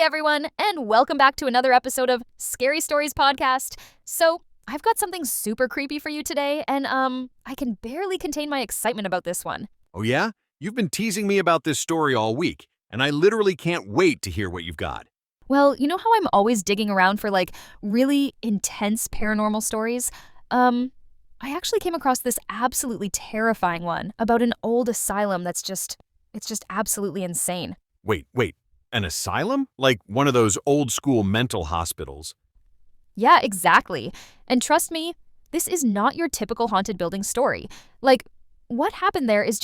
everyone, and welcome back to another episode of Scary Stories Podcast. So, I've got something super creepy for you today, and I can barely contain my excitement about this one. Oh yeah? You've been teasing me about this story all week, and I literally can't wait to hear what you've got. Well, you know how I'm always digging around for really intense paranormal stories? I actually came across this absolutely terrifying one about an old asylum it's just absolutely insane. Wait, an asylum? Like one of those old-school mental hospitals? Yeah, exactly. And trust me, this is not your typical haunted building story. What happened there is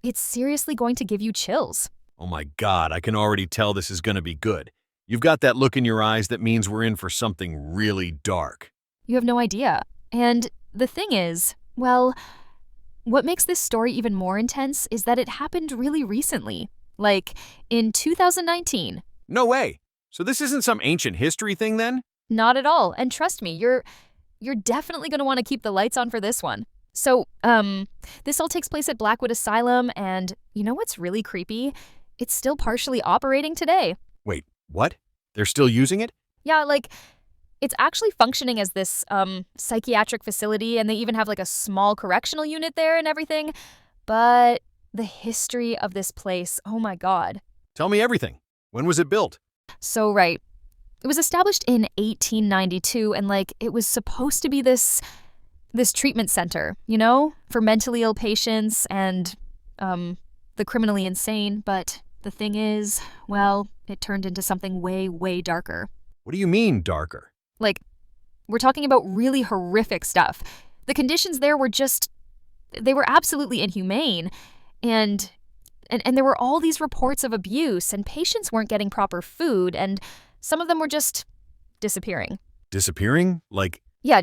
it's seriously going to give you chills. Oh my god, I can already tell this is gonna be good. You've got that look in your eyes that means we're in for something really dark. You have no idea. And the thing is, well, what makes this story even more intense is that it happened really recently. Like in 2019. No way! So this isn't some ancient history thing then? Not at all. And trust me, you're definitely going to want to keep the lights on for this one. So, this all takes place at Blackwood Asylum, and you know what's really creepy? It's still partially operating today. Wait, what? They're still using it? Yeah, it's actually functioning as this, psychiatric facility, and they even have a small correctional unit there and everything. But the history of this place, oh my god. Tell me everything. When was it built? So, right. It was established in 1892, and it was supposed to be this treatment center, for mentally ill patients and, the criminally insane. But the thing is, well, it turned into something way, way darker. What do you mean, darker? We're talking about really horrific stuff. The conditions there were they were absolutely inhumane. And there were all these reports of abuse, and patients weren't getting proper food, and some of them were just disappearing. Disappearing? Yeah,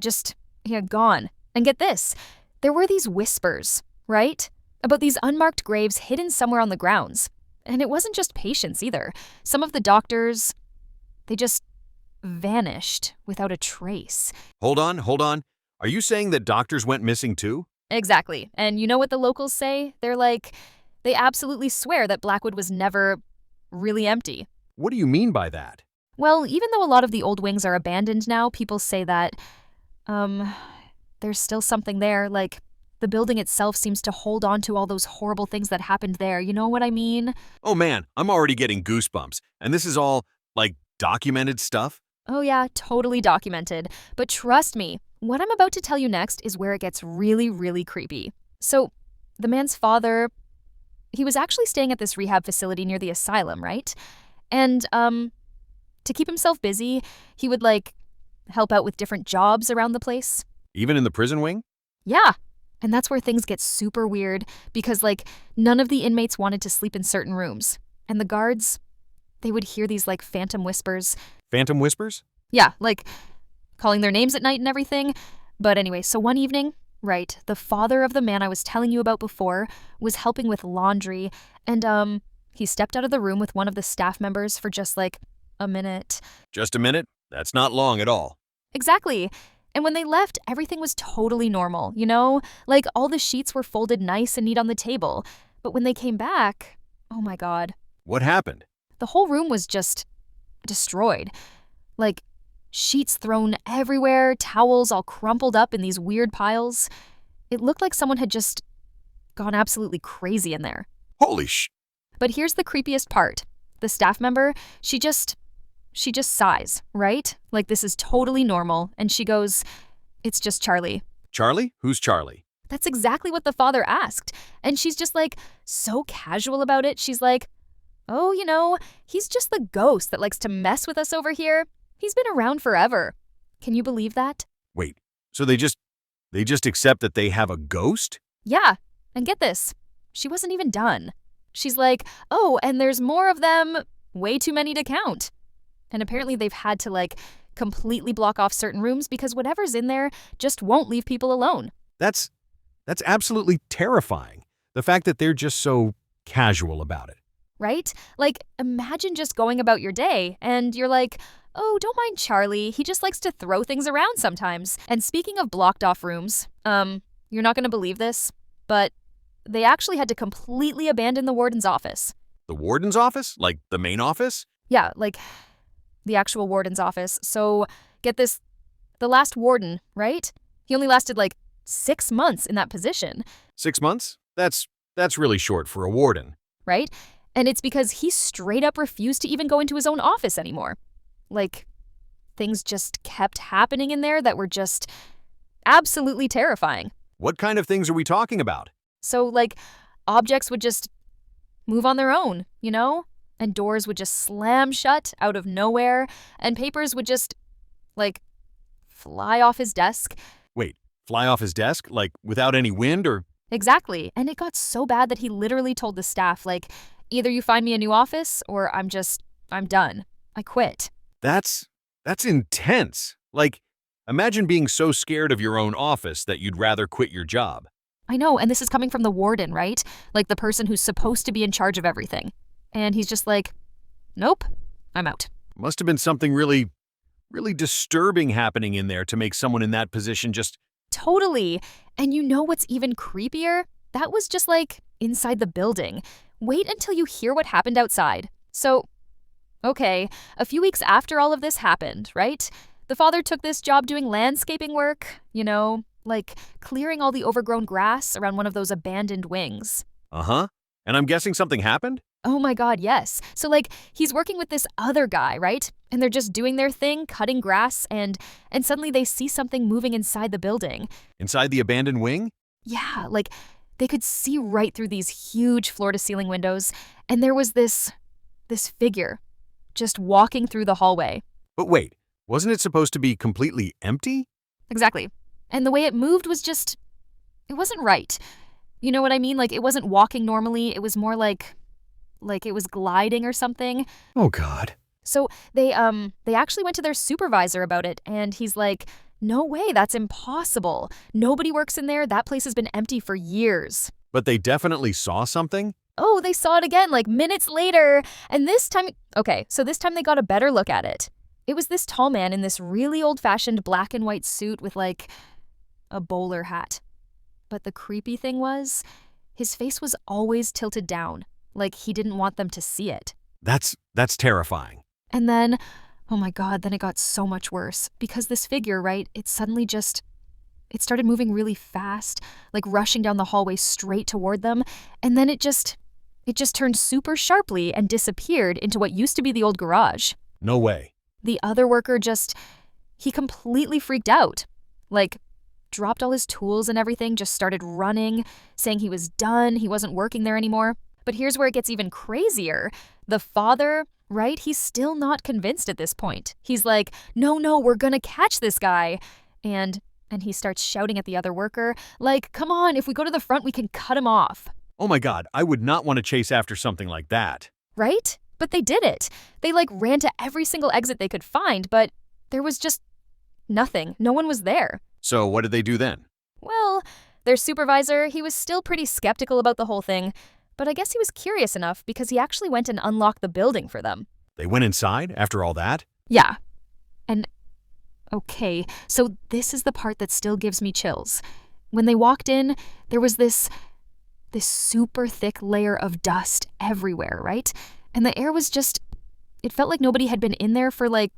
gone. And get this, there were these whispers, right? About these unmarked graves hidden somewhere on the grounds. And it wasn't just patients either. Some of the doctors, they just vanished without a trace. Hold on. Are you saying that doctors went missing too? Exactly. And you know what the locals say? They absolutely swear that Blackwood was never really empty. What do you mean by that? Well, even though a lot of the old wings are abandoned now, people say that, there's still something there. The building itself seems to hold on to all those horrible things that happened there. You know what I mean? Oh man, I'm already getting goosebumps. And this is all, documented stuff? Oh yeah, totally documented. But trust me, what I'm about to tell you next is where it gets really, really creepy. So, the man's father, he was actually staying at this rehab facility near the asylum, right? And, to keep himself busy, he would, help out with different jobs around the place. Even in the prison wing? Yeah. And that's where things get super weird because, none of the inmates wanted to sleep in certain rooms. And the guards, they would hear these, phantom whispers. Phantom whispers? Yeah, calling their names at night and everything. But anyway, so one evening, right, the father of the man I was telling you about before was helping with laundry, and, he stepped out of the room with one of the staff members for just, a minute. Just a minute? That's not long at all. Exactly. And when they left, everything was totally normal, all the sheets were folded nice and neat on the table. But when they came back, oh my god. What happened? The whole room was just destroyed. Sheets thrown everywhere, towels all crumpled up in these weird piles. It looked like someone had just gone absolutely crazy in there. Holy sh... But here's the creepiest part. The staff member, she just sighs, right? This is totally normal. And she goes, "It's just Charlie." Charlie? Who's Charlie? That's exactly what the father asked. And she's just so casual about it. She's like, "Oh, he's just the ghost that likes to mess with us over here. He's been around forever." Can you believe that? Wait, so they just accept that they have a ghost? Yeah. And get this. She wasn't even done. She's like, "Oh, and there's more of them. Way too many to count." And apparently they've had to completely block off certain rooms because whatever's in there just won't leave people alone. That's absolutely terrifying. The fact that they're just so casual about it. Right? Imagine just going about your day and you're like, "Oh, don't mind Charlie. He just likes to throw things around sometimes." And speaking of blocked off rooms, you're not going to believe this, but they actually had to completely abandon the warden's office. The warden's office? Like the main office? Yeah, like the actual warden's office. So get this, the last warden, right? He only lasted like 6 months in that position, 6 months? That's really short for a warden. right? And it's because he straight up refused to even go into his own office anymore. Like, things just kept happening in there that were just absolutely terrifying. What kind of things are we talking about? So, like, objects would just move on their own, you know? And doors would just slam shut out of nowhere, and papers would just, like, fly off his desk. Wait, fly off his desk? Like without any wind or? Exactly. And it got so bad that he literally told the staff, like, either you find me a new office or I'm done. I quit. That's intense. Like, imagine being so scared of your own office that you'd rather quit your job. I know, and this is coming from the warden, right? Like the person who's supposed to be in charge of everything. And he's just like, nope, I'm out. Must have been something really, really disturbing happening in there to make someone in that position just. Totally. And you know what's even creepier? That was just like inside the building. Wait until you hear what happened outside. So, okay, a few weeks after all of this happened, right? The father took this job doing landscaping work, you know, like clearing all the overgrown grass around one of those abandoned wings. Uh-huh. And I'm guessing something happened? Oh my God, yes. So like he's working with this other guy, right? And they're just doing their thing, cutting grass, and suddenly they see something moving inside the building. Inside the abandoned wing? Yeah, like they could see right through these huge floor-to-ceiling windows, and there was this figure just walking through the hallway. But wait, wasn't it supposed to be completely empty? Exactly. And the way it moved was just, it wasn't right. You know what I mean? Like it wasn't walking normally, it was more like it was gliding or something. Oh God. So they actually went to their supervisor about it, and he's like, "No way, that's impossible. Nobody works in there. That place has been empty for years." But they definitely saw something? Oh, they saw it again like minutes later, and this time, okay, so this time they got a better look at it. It was this tall man in this really old-fashioned black and white suit with like a bowler hat. But the creepy thing was, his face was always tilted down, like he didn't want them to see it. That's terrifying. And then, oh my God, then it got so much worse because this figure, right, it started moving really fast, like rushing down the hallway straight toward them, and then it just turned super sharply and disappeared into what used to be the old garage. No way. The other worker he completely freaked out. Like, dropped all his tools and everything, just started running, saying he was done, he wasn't working there anymore. But here's where it gets even crazier. The father, right, he's still not convinced at this point. He's like, no, we're gonna catch this guy. And he starts shouting at the other worker, like, come on, if we go to the front, we can cut him off. Oh my God, I would not want to chase after something like that. Right? But they did it. They like ran to every single exit they could find, but there was just nothing. No one was there. So what did they do then? Well, their supervisor, he was still pretty skeptical about the whole thing, but I guess he was curious enough because he actually went and unlocked the building for them. They went inside after all that? Yeah. And okay, so this is the part that still gives me chills. When they walked in, there was this super thick layer of dust everywhere, right? And the air was just, it felt like nobody had been in there for like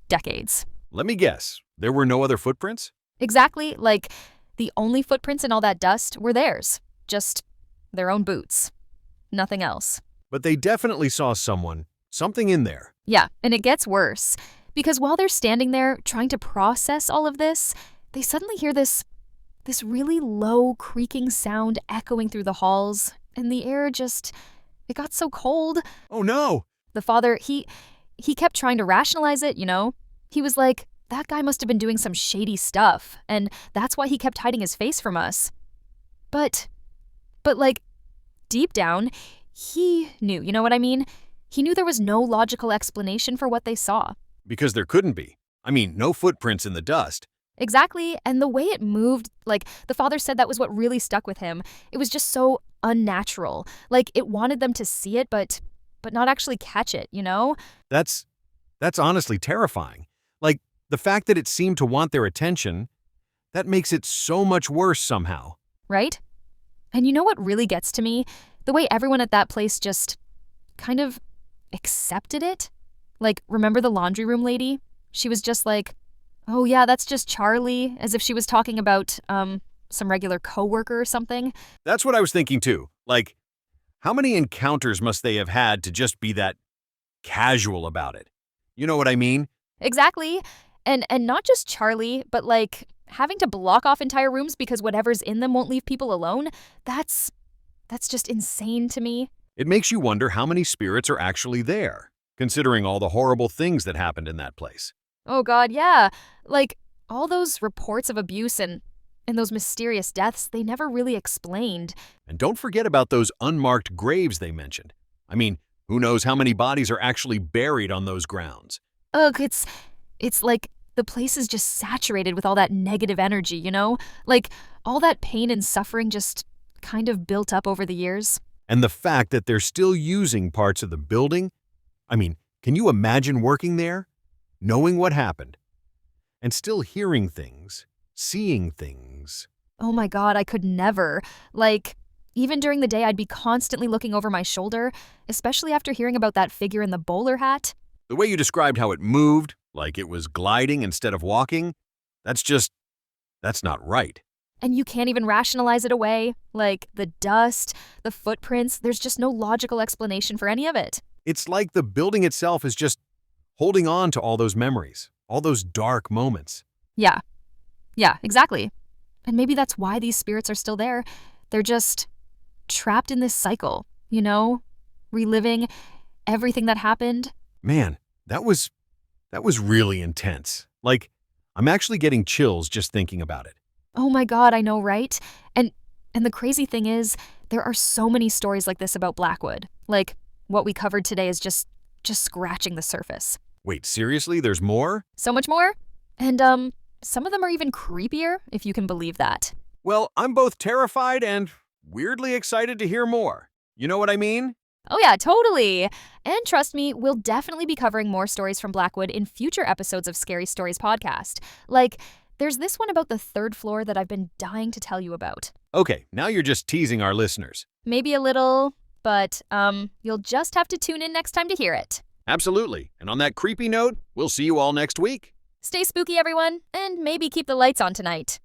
decades. Let me guess. There were no other footprints? Exactly, like the only footprints in all that dust were theirs. Just their own boots. Nothing else. But they definitely saw something in there. Yeah, and it gets worse. Because while they're standing there trying to process all of this, they suddenly hear this really low creaking sound echoing through the halls, and the air just, it got so cold. Oh no! The father, he kept trying to rationalize it, you know? He was like, that guy must have been doing some shady stuff, and that's why he kept hiding his face from us. But like, deep down, he knew, you know what I mean? He knew there was no logical explanation for what they saw. Because there couldn't be. I mean, no footprints in the dust. Exactly, and the way it moved, like, the father said that was what really stuck with him. It was just so unnatural. Like, it wanted them to see it, but not actually catch it, you know? That's honestly terrifying. Like, the fact that it seemed to want their attention, that makes it so much worse somehow. Right? And you know what really gets to me? The way everyone at that place just kind of accepted it. Like, remember the laundry room lady? She was just like, oh yeah, that's just Charlie, as if she was talking about, some regular coworker or something. That's what I was thinking too. Like, how many encounters must they have had to just be that casual about it? You know what I mean? Exactly. And not just Charlie, but like having to block off entire rooms because whatever's in them won't leave people alone. That's just insane to me. It makes you wonder how many spirits are actually there, considering all the horrible things that happened in that place. Oh god, yeah. Like all those reports of abuse and those mysterious deaths, they never really explained. And don't forget about those unmarked graves they mentioned. I mean, who knows how many bodies are actually buried on those grounds? Ugh, it's like the place is just saturated with all that negative energy, you know? Like all that pain and suffering just kind of built up over the years. And the fact that they're still using parts of the building? I mean, can you imagine working there? Knowing what happened? And still hearing things, seeing things. Oh my god, I could never. Like, even during the day, I'd be constantly looking over my shoulder, especially after hearing about that figure in the bowler hat. The way you described how it moved, like it was gliding instead of walking, that's not right. And you can't even rationalize it away. Like, the dust, the footprints, there's just no logical explanation for any of it. It's like the building itself is just holding on to all those memories, all those dark moments. Yeah, exactly. And maybe that's why these spirits are still there. They're just trapped in this cycle, you know? Reliving everything that happened. Man, that was really intense. Like, I'm actually getting chills just thinking about it. Oh my god, I know, right? And the crazy thing is, there are so many stories like this about Blackwood. Like, what we covered today is just scratching the surface. Wait, seriously? There's more? So much more? And some of them are even creepier, if you can believe that. Well, I'm both terrified and weirdly excited to hear more. You know what I mean? Oh yeah, totally. And trust me, we'll definitely be covering more stories from Blackwood in future episodes of Scary Stories podcast. Like, there's this one about the third floor that I've been dying to tell you about. Okay, now you're just teasing our listeners. Maybe a little, but you'll just have to tune in next time to hear it. Absolutely. And on that creepy note, we'll see you all next week. Stay spooky, everyone, and maybe keep the lights on tonight.